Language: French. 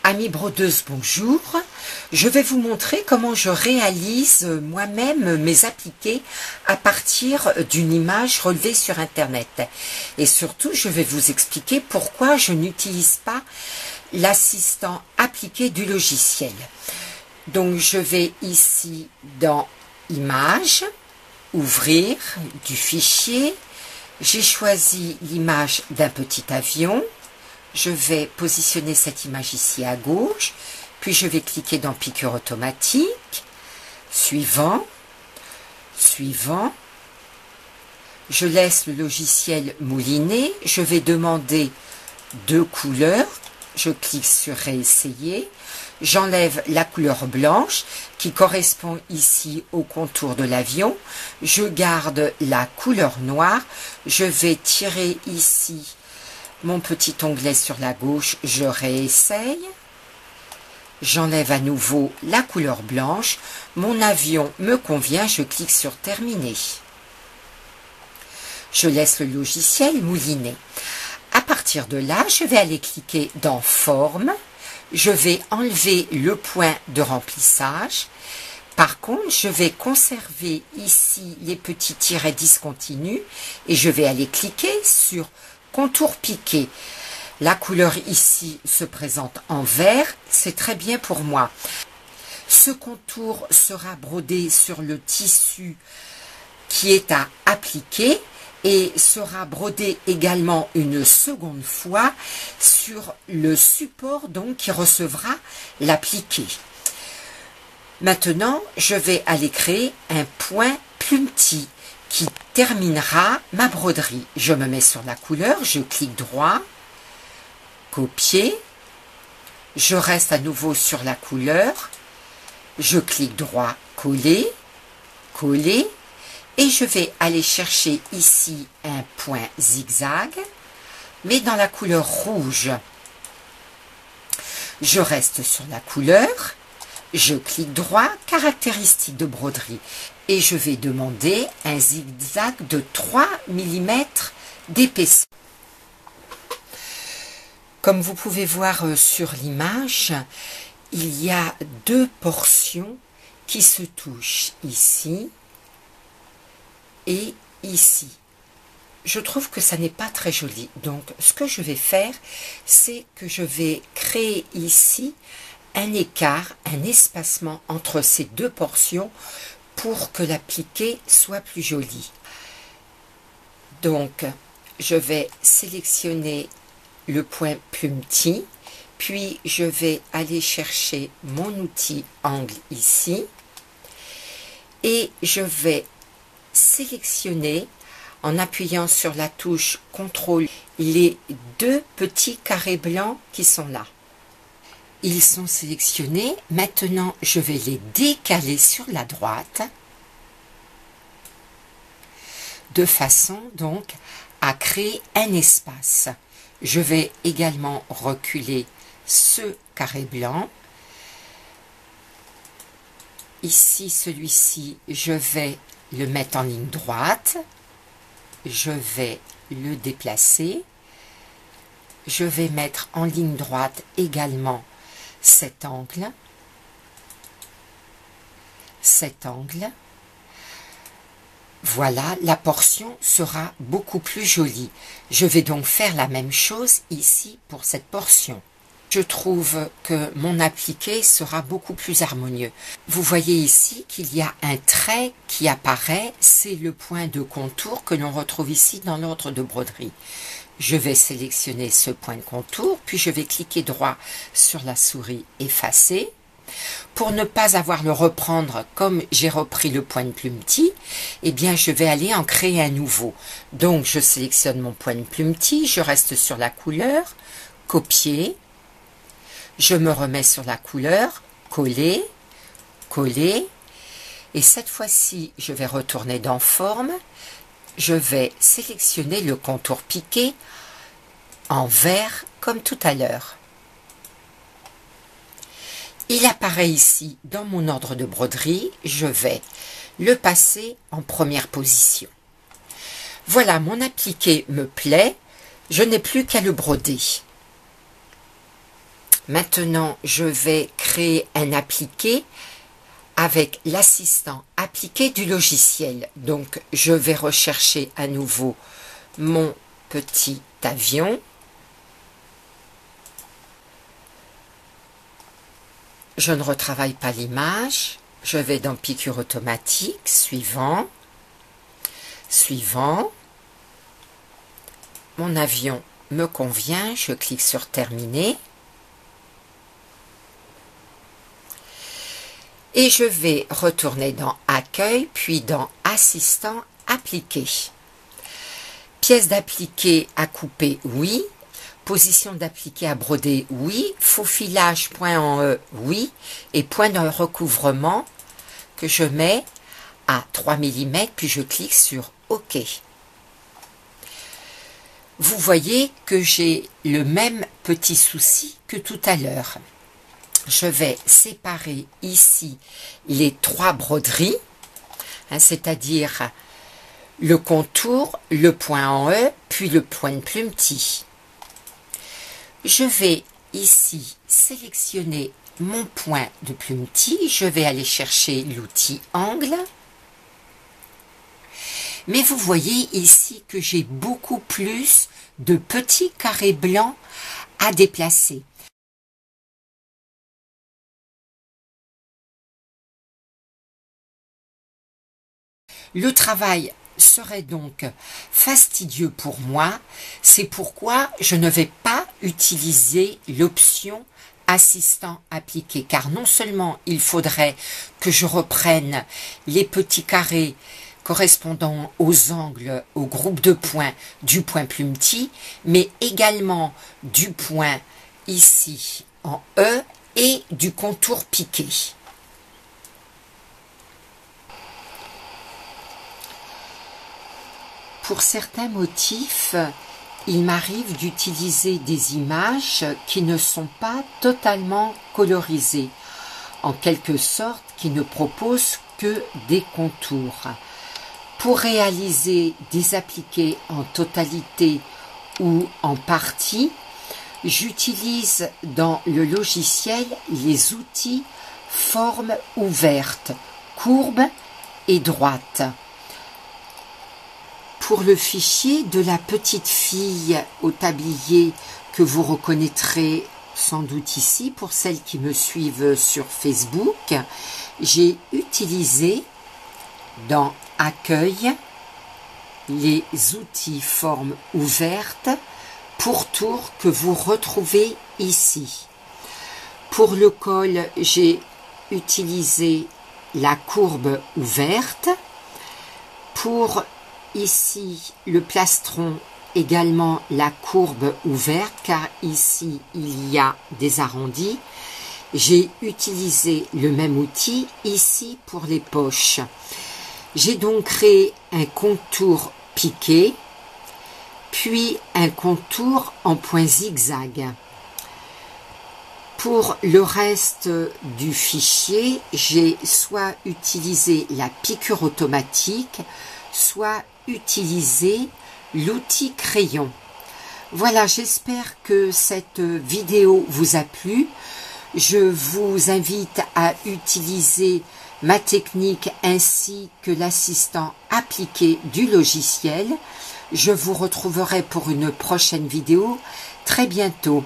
Amis brodeuses, bonjour. Je vais vous montrer comment je réalise moi-même mes appliqués à partir d'une image relevée sur Internet. Et surtout, je vais vous expliquer pourquoi je n'utilise pas l'assistant appliqué du logiciel. Donc, je vais ici dans Images, Ouvrir, du fichier. J'ai choisi l'image d'un petit avion. Je vais positionner cette image ici à gauche, puis je vais cliquer dans piqûre automatique, suivant, suivant. Je laisse le logiciel mouliner, je vais demander 2 couleurs, je clique sur réessayer, j'enlève la couleur blanche qui correspond ici au contour de l'avion, je garde la couleur noire, je vais tirer ici mon petit onglet sur la gauche, je réessaye. J'enlève à nouveau la couleur blanche. Mon avion me convient, je clique sur terminer. Je laisse le logiciel mouliner. À partir de là, je vais aller cliquer dans Forme. Je vais enlever le point de remplissage. Par contre, je vais conserver ici les petits tirets discontinus et je vais aller cliquer sur Contour piqué. La couleur ici se présente en vert, c'est très bien pour moi. Ce contour sera brodé sur le tissu qui est à appliquer et sera brodé également une seconde fois sur le support donc qui recevra l'appliqué. Maintenant, je vais aller créer un point plumetis qui terminera ma broderie. Je me mets sur la couleur, je clique droit, copier, je reste à nouveau sur la couleur, je clique droit, coller, coller, et je vais aller chercher ici un point zigzag, mais dans la couleur rouge. Je reste sur la couleur, je clique droit, caractéristique de broderie, et je vais demander un zigzag de 3 mm d'épaisseur. Comme vous pouvez voir sur l'image, il y a 2 portions qui se touchent ici et ici. Je trouve que ça n'est pas très joli. Donc, ce que je vais faire, c'est que je vais créer ici un écart, un espacement entre ces 2 portions pour que l'appliqué soit plus joli. Donc, je vais sélectionner le point plumetis, puis je vais aller chercher mon outil angle ici, et je vais sélectionner, en appuyant sur la touche CTRL, les 2 petits carrés blancs qui sont là. Ils sont sélectionnés. Maintenant, je vais les décaler sur la droite de façon donc à créer un espace. Je vais également reculer ce carré blanc. Ici, celui-ci, je vais le mettre en ligne droite. Je vais le déplacer. Je vais mettre en ligne droite également cet angle, voilà, la portion sera beaucoup plus jolie. Je vais donc faire la même chose ici pour cette portion. Je trouve que mon appliqué sera beaucoup plus harmonieux. Vous voyez ici qu'il y a un trait qui apparaît, c'est le point de contour que l'on retrouve ici dans l'ordre de broderie. Je vais sélectionner ce point de contour, puis je vais cliquer droit sur la souris effacer. Pour ne pas avoir le reprendre comme j'ai repris le point de plumetis, eh bien je vais aller en créer un nouveau. Donc je sélectionne mon point de plumetis, je reste sur la couleur, copier, je me remets sur la couleur, coller, coller, et cette fois-ci je vais retourner dans Forme. Je vais sélectionner le contour piqué en vert comme tout à l'heure. Il apparaît ici dans mon ordre de broderie. Je vais le passer en première position. Voilà, mon appliqué me plaît. Je n'ai plus qu'à le broder. Maintenant, je vais créer un appliqué avec l'assistant appliqué du logiciel. Donc, je vais rechercher à nouveau mon petit avion. Je ne retravaille pas l'image. Je vais dans piqûre automatique, suivant, suivant. Mon avion me convient, je clique sur terminer. Et je vais retourner dans accueil, puis dans assistant appliqué. Pièce d'appliqué à couper, oui. Position d'appliqué à broder, oui. Faufilage, point en E, oui. Et point de recouvrement que je mets à 3 mm, puis je clique sur OK. Vous voyez que j'ai le même petit souci que tout à l'heure. Je vais séparer ici les 3 broderies, c'est-à-dire le contour, le point en E, puis le point de plumetis. Je vais ici sélectionner mon point de plumetis, je vais aller chercher l'outil angle. Mais vous voyez ici que j'ai beaucoup plus de petits carrés blancs à déplacer. Le travail serait donc fastidieux pour moi, c'est pourquoi je ne vais pas utiliser l'option assistant appliqué, car non seulement il faudrait que je reprenne les petits carrés correspondant aux angles, au groupe de points du point plumetis, mais également du point ici en E et du contour piqué. Pour certains motifs, il m'arrive d'utiliser des images qui ne sont pas totalement colorisées, en quelque sorte qui ne proposent que des contours. Pour réaliser des appliqués en totalité ou en partie, j'utilise dans le logiciel les outils forme ouverte, courbe et droite. Pour le fichier de la petite fille au tablier que vous reconnaîtrez sans doute ici, pour celles qui me suivent sur Facebook, j'ai utilisé dans Accueil les outils forme ouverte pour tour que vous retrouvez ici. Pour le col, j'ai utilisé la courbe ouverte. Pour ici le plastron, également la courbe ouverte, car ici il y a des arrondis. J'ai utilisé le même outil ici pour les poches. J'ai donc créé un contour piqué, puis un contour en point zigzag. Pour le reste du fichier, j'ai soit utilisé la piqûre automatique, soit utilisé l'outil crayon. Voilà, j'espère que cette vidéo vous a plu. Je vous invite à utiliser ma technique ainsi que l'assistant appliqué du logiciel. Je vous retrouverai pour une prochaine vidéo très bientôt.